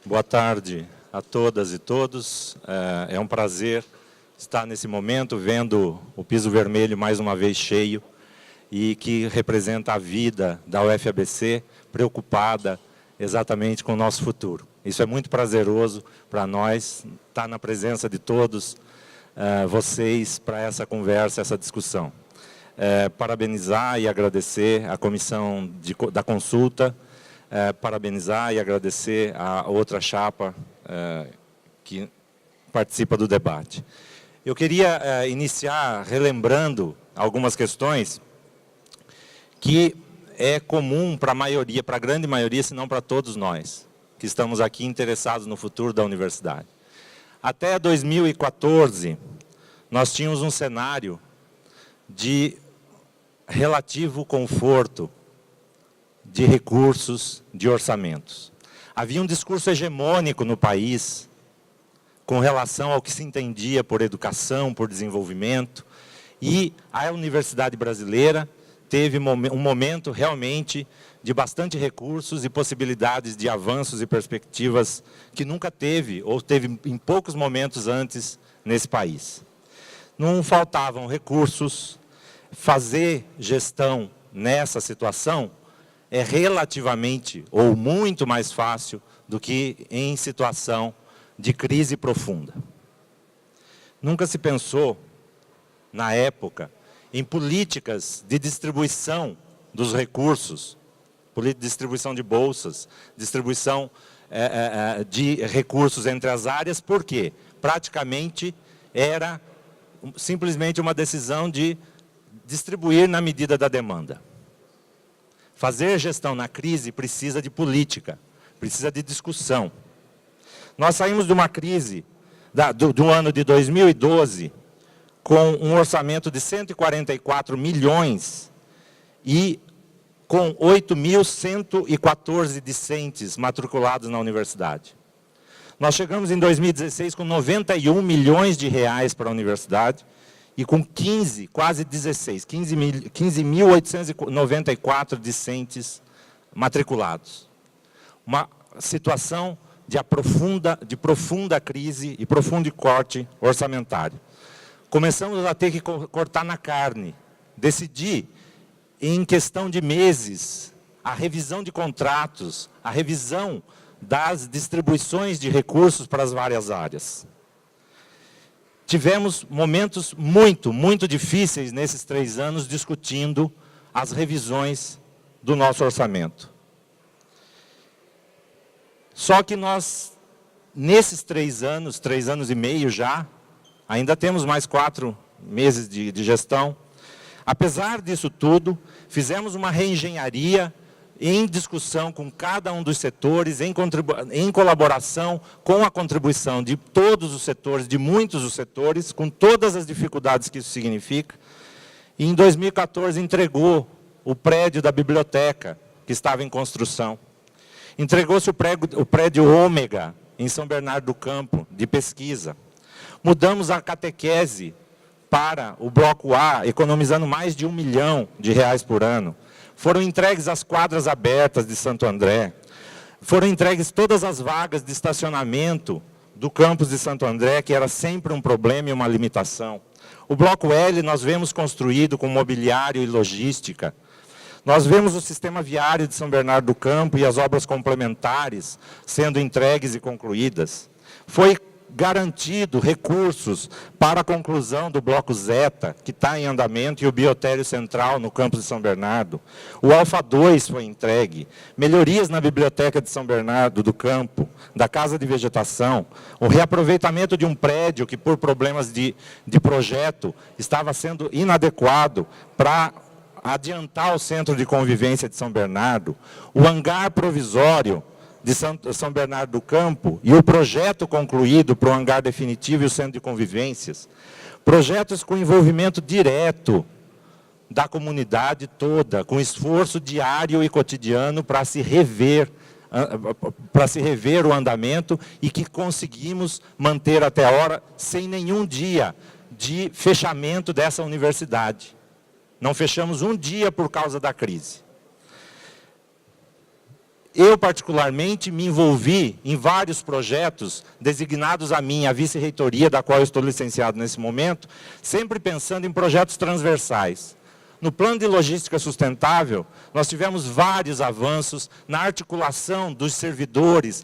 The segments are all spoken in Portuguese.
Boa tarde a todas e todos. É um prazer estar nesse momento vendo o piso vermelho mais uma vez cheio e que representa a vida da UFABC preocupada exatamente com o nosso futuro. Isso é muito prazeroso para nós, estar na presença de todos vocês para essa conversa, essa discussão. Parabenizar e agradecer a comissão da consulta, parabenizar e agradecer a outra chapa que participa do debate. Eu queria iniciar relembrando algumas questões que é comum para a maioria, para a grande maioria, se não para todos nós, que estamos aqui interessados no futuro da universidade. Até 2014, nós tínhamos um cenário de relativo conforto de recursos, de orçamentos. Havia um discurso hegemônico no país com relação ao que se entendia por educação, por desenvolvimento, e a universidade brasileira teve um momento realmente de bastante recursos e possibilidades de avanços e perspectivas que nunca teve, ou teve em poucos momentos antes nesse país. Não faltavam recursos. Fazer gestão nessa situação é relativamente ou muito mais fácil do que em situação de crise profunda. Nunca se pensou, na época, em políticas de distribuição dos recursos, distribuição de bolsas, distribuição de recursos entre as áreas, porque praticamente era simplesmente uma decisão de distribuir na medida da demanda. Fazer gestão na crise precisa de política, precisa de discussão. Nós saímos de uma crise do ano de 2012 com um orçamento de 144 milhões e com 8.114 discentes matriculados na universidade. Nós chegamos em 2016 com 91 milhões de reais para a universidade e com 15.894 discentes matriculados. Uma situação de profunda crise e profundo corte orçamentário. Começamos a ter que cortar na carne, decidir em questão de meses a revisão de contratos, a revisão das distribuições de recursos para as várias áreas. Tivemos momentos muito difíceis nesses 3 anos discutindo as revisões do nosso orçamento. Só que nós, nesses 3 anos e meio já, ainda temos mais 4 meses de gestão. Apesar disso tudo, fizemos uma reengenharia em discussão com cada um dos setores, em colaboração com a contribuição de todos os setores, de muitos dos setores, com todas as dificuldades que isso significa. E em 2014 entregou o prédio da biblioteca, que estava em construção. Entregou-se o prédio Ômega, em São Bernardo do Campo, de pesquisa. Mudamos a catequese para o bloco A, economizando mais de R$1 milhão por ano. Foram entregues as quadras abertas de Santo André. Foram entregues todas as vagas de estacionamento do campus de Santo André, que era sempre um problema e uma limitação. O bloco L nós vemos construído com mobiliário e logística. Nós vemos o sistema viário de São Bernardo do Campo e as obras complementares sendo entregues e concluídas. Foi garantido recursos para a conclusão do bloco Zeta, que está em andamento, e o biotério central no campus de São Bernardo. O Alfa 2 foi entregue. Melhorias na biblioteca de São Bernardo do Campo, da Casa de Vegetação. O reaproveitamento de um prédio que, por problemas de projeto, estava sendo inadequado para adiantar o centro de convivência de São Bernardo. O hangar provisório de São Bernardo do Campo e o projeto concluído para o hangar definitivo e o centro de convivências. Projetos com envolvimento direto da comunidade toda, com esforço diário e cotidiano para se rever o andamento e que conseguimos manter até a hora sem nenhum dia de fechamento dessa universidade. Não fechamos um dia por causa da crise. Eu, particularmente, me envolvi em vários projetos designados a mim, a vice-reitoria, da qual eu estou licenciado nesse momento, sempre pensando em projetos transversais. No plano de logística sustentável, nós tivemos vários avanços na articulação dos servidores,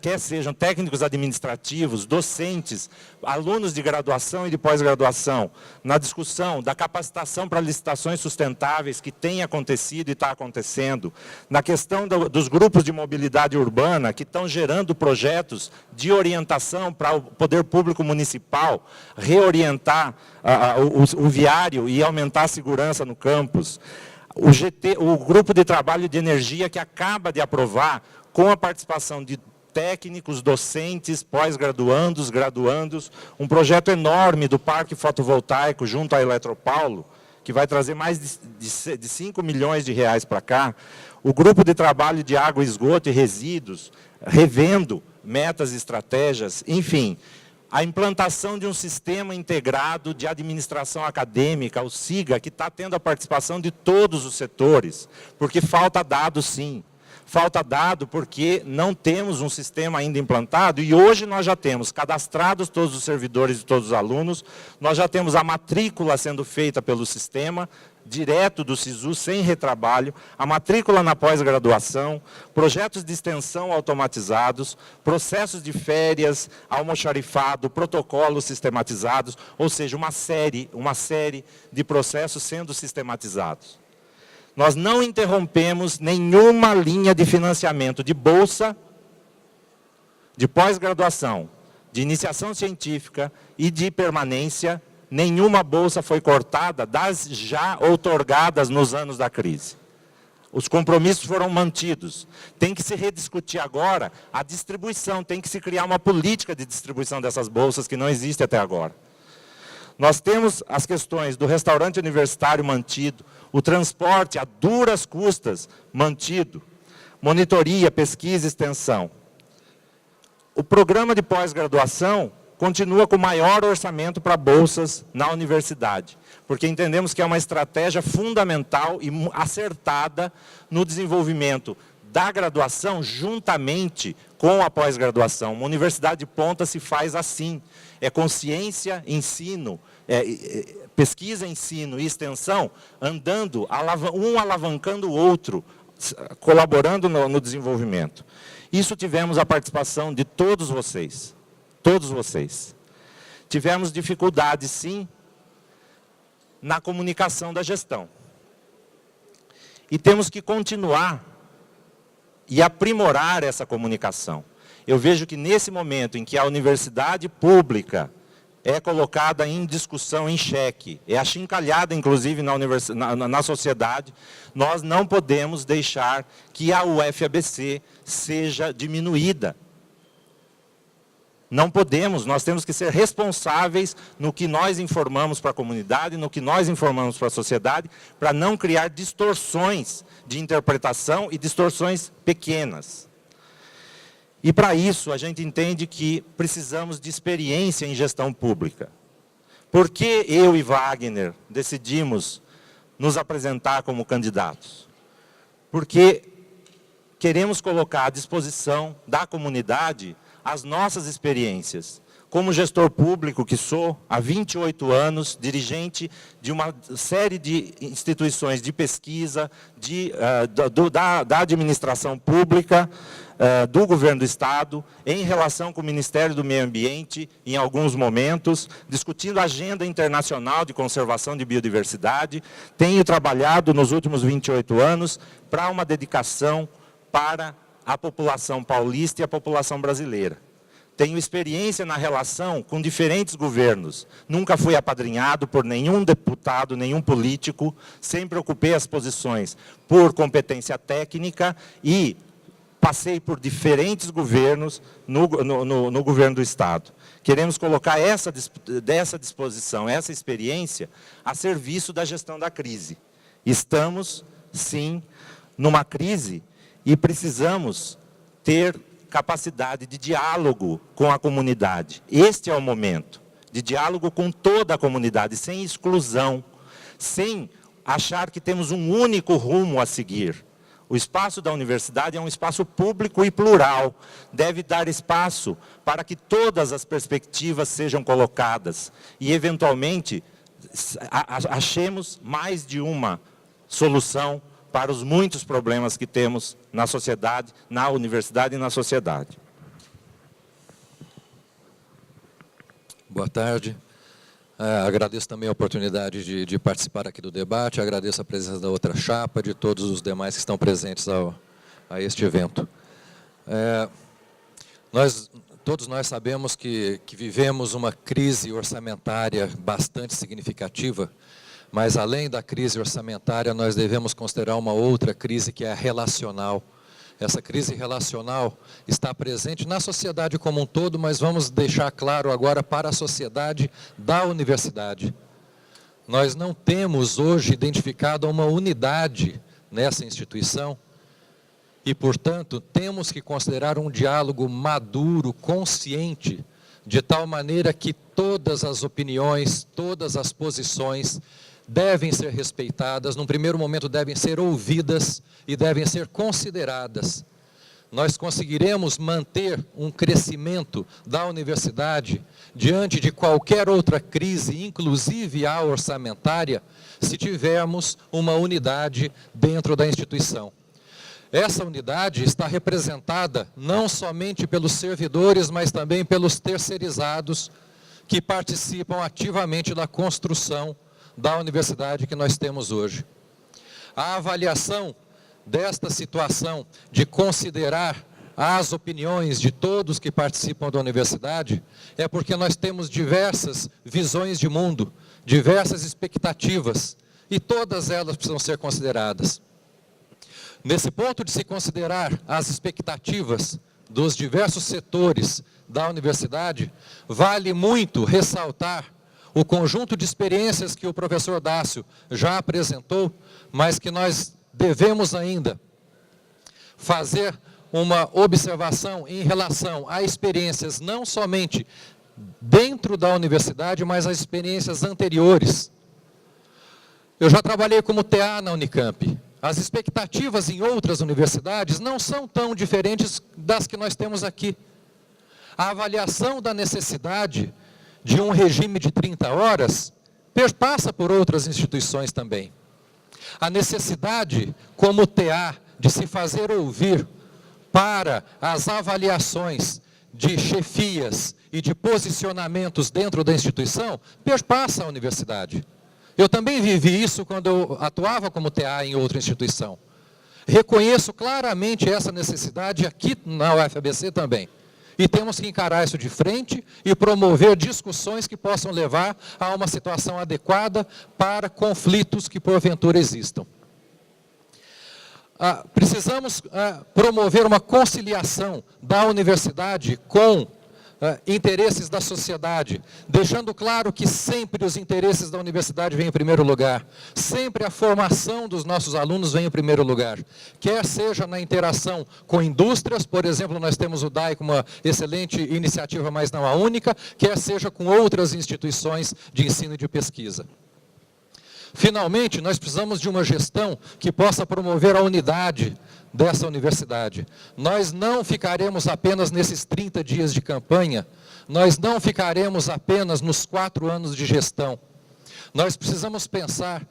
quer sejam técnicos administrativos, docentes, alunos de graduação e de pós-graduação, na discussão da capacitação para licitações sustentáveis que tem acontecido e está acontecendo, na questão dos grupos de mobilidade urbana que estão gerando projetos de orientação para o poder público municipal, reorientar o viário e aumentar a segurança no campus. O grupo de trabalho de energia que acaba de aprovar, com a participação de técnicos, docentes, pós-graduandos, graduandos, um projeto enorme do parque fotovoltaico junto à Eletropaulo, que vai trazer mais de 5 milhões de reais para cá. O grupo de trabalho de água, esgoto e resíduos, revendo metas e estratégias, enfim, a implantação de um sistema integrado de administração acadêmica, o SIGA, que está tendo a participação de todos os setores, porque falta dado, sim. Falta dado porque não temos um sistema ainda implantado e hoje nós já temos cadastrados todos os servidores e todos os alunos, nós já temos a matrícula sendo feita pelo sistema, direto do SISU, sem retrabalho, a matrícula na pós-graduação, projetos de extensão automatizados, processos de férias, almoxarifado, protocolos sistematizados, ou seja, uma série de processos sendo sistematizados. Nós não interrompemos nenhuma linha de financiamento de bolsa, de pós-graduação, de iniciação científica e de permanência. Nenhuma bolsa foi cortada das já outorgadas nos anos da crise. Os compromissos foram mantidos. Tem que se rediscutir agora a distribuição, tem que se criar uma política de distribuição dessas bolsas que não existe até agora. Nós temos as questões do restaurante universitário mantido, o transporte a duras custas mantido, monitoria, pesquisa e extensão. O programa de pós-graduação continua com o maior orçamento para bolsas na universidade, porque entendemos que é uma estratégia fundamental e acertada no desenvolvimento da graduação juntamente com a pós-graduação. Uma universidade de ponta se faz assim, é consciência, ensino, pesquisa, ensino e extensão, andando, um alavancando o outro, colaborando no desenvolvimento. Isso tivemos a participação de todos vocês. Todos vocês. Tivemos dificuldade, sim, na comunicação da gestão. E temos que continuar e aprimorar essa comunicação. Eu vejo que nesse momento em que a universidade pública é colocada em discussão, em xeque, é achincalhada, inclusive, na sociedade, nós não podemos deixar que a UFABC seja diminuída. Não podemos, nós temos que ser responsáveis no que nós informamos para a comunidade, no que nós informamos para a sociedade, para não criar distorções de interpretação e distorções pequenas. E para isso a gente entende que precisamos de experiência em gestão pública. Por que eu e Wagner decidimos nos apresentar como candidatos? Porque queremos colocar à disposição da comunidade as nossas experiências. Como gestor público que sou, há 28 anos, dirigente de uma série de instituições de pesquisa, da administração pública, do governo do Estado, em relação com o Ministério do Meio Ambiente, em alguns momentos, discutindo a agenda internacional de conservação de biodiversidade. Tenho trabalhado nos últimos 28 anos para uma dedicação para a população paulista e a população brasileira. Tenho experiência na relação com diferentes governos. Nunca fui apadrinhado por nenhum deputado, nenhum político. Sempre ocupei as posições por competência técnica e passei por diferentes governos no governo do Estado. Queremos colocar dessa disposição, essa experiência, a serviço da gestão da crise. Estamos, sim, numa crise e precisamos ter capacidade de diálogo com a comunidade. Este é o momento de diálogo com toda a comunidade, sem exclusão, sem achar que temos um único rumo a seguir. O espaço da universidade é um espaço público e plural. Deve dar espaço para que todas as perspectivas sejam colocadas e, eventualmente, achemos mais de uma solução para os muitos problemas que temos na sociedade, na universidade e na sociedade. Boa tarde. Agradeço também a oportunidade de participar aqui do debate, agradeço a presença da outra chapa, de todos os demais que estão presentes a este evento. Todos nós sabemos que vivemos uma crise orçamentária bastante significativa, mas além da crise orçamentária, nós devemos considerar uma outra crise que é a relacional. Essa crise relacional está presente na sociedade como um todo, mas vamos deixar claro agora para a sociedade da universidade. Nós não temos hoje identificado uma unidade nessa instituição e, portanto, temos que considerar um diálogo maduro, consciente, de tal maneira que todas as opiniões, todas as posições devem ser respeitadas, num primeiro momento devem ser ouvidas e devem ser consideradas. Nós conseguiremos manter um crescimento da universidade diante de qualquer outra crise, inclusive a orçamentária, se tivermos uma unidade dentro da instituição. Essa unidade está representada não somente pelos servidores, mas também pelos terceirizados que participam ativamente da construção da universidade que nós temos hoje. A avaliação desta situação de considerar as opiniões de todos que participam da universidade é porque nós temos diversas visões de mundo, diversas expectativas, e todas elas precisam ser consideradas. Nesse ponto de se considerar as expectativas dos diversos setores da universidade, vale muito ressaltar o conjunto de experiências que o professor Dácio já apresentou, mas que nós devemos ainda fazer uma observação em relação a experiências não somente dentro da universidade, mas as experiências anteriores. Eu já trabalhei como TA na Unicamp. As expectativas em outras universidades não são tão diferentes das que nós temos aqui. A avaliação da necessidade de um regime de 30 horas perpassa por outras instituições também. A necessidade, como TA, de se fazer ouvir para as avaliações de chefias e de posicionamentos dentro da instituição, perpassa a universidade. Eu também vivi isso quando eu atuava como TA em outra instituição. Reconheço claramente essa necessidade aqui na UFABC também. E temos que encarar isso de frente e promover discussões que possam levar a uma situação adequada para conflitos que porventura existam. Precisamos promover uma conciliação da universidade com interesses da sociedade, deixando claro que sempre os interesses da universidade vêm em primeiro lugar, sempre a formação dos nossos alunos vem em primeiro lugar, quer seja na interação com indústrias, por exemplo, nós temos o DAI como uma excelente iniciativa, mas não a única, quer seja com outras instituições de ensino e de pesquisa. Finalmente, nós precisamos de uma gestão que possa promover a unidade dessa universidade. Nós não ficaremos apenas nesses 30 dias de campanha, nós não ficaremos apenas nos 4 anos de gestão. Nós precisamos pensar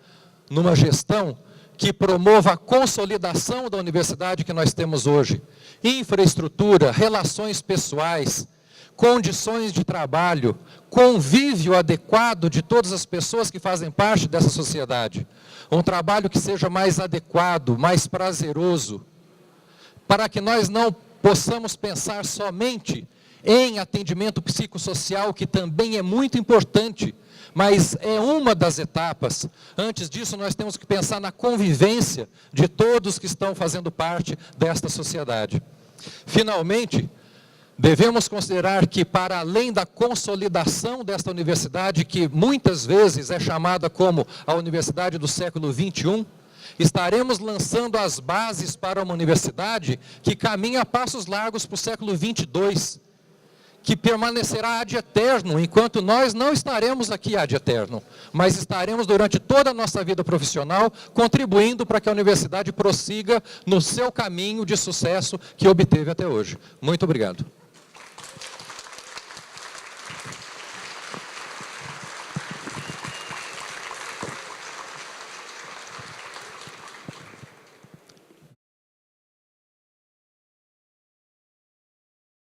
numa gestão que promova a consolidação da universidade que nós temos hoje. Infraestrutura, relações pessoais, condições de trabalho, convívio adequado de todas as pessoas que fazem parte dessa sociedade. Um trabalho que seja mais adequado, mais prazeroso, para que nós não possamos pensar somente em atendimento psicossocial, que também é muito importante, mas é uma das etapas. Antes disso, nós temos que pensar na convivência de todos que estão fazendo parte desta sociedade. Finalmente, devemos considerar que, para além da consolidação desta universidade, que muitas vezes é chamada como a universidade do século XXI, estaremos lançando as bases para uma universidade que caminha a passos largos para o século XXII, que permanecerá ad eterno, enquanto nós não estaremos aqui ad eterno, mas estaremos durante toda a nossa vida profissional contribuindo para que a universidade prossiga no seu caminho de sucesso que obteve até hoje. Muito obrigado.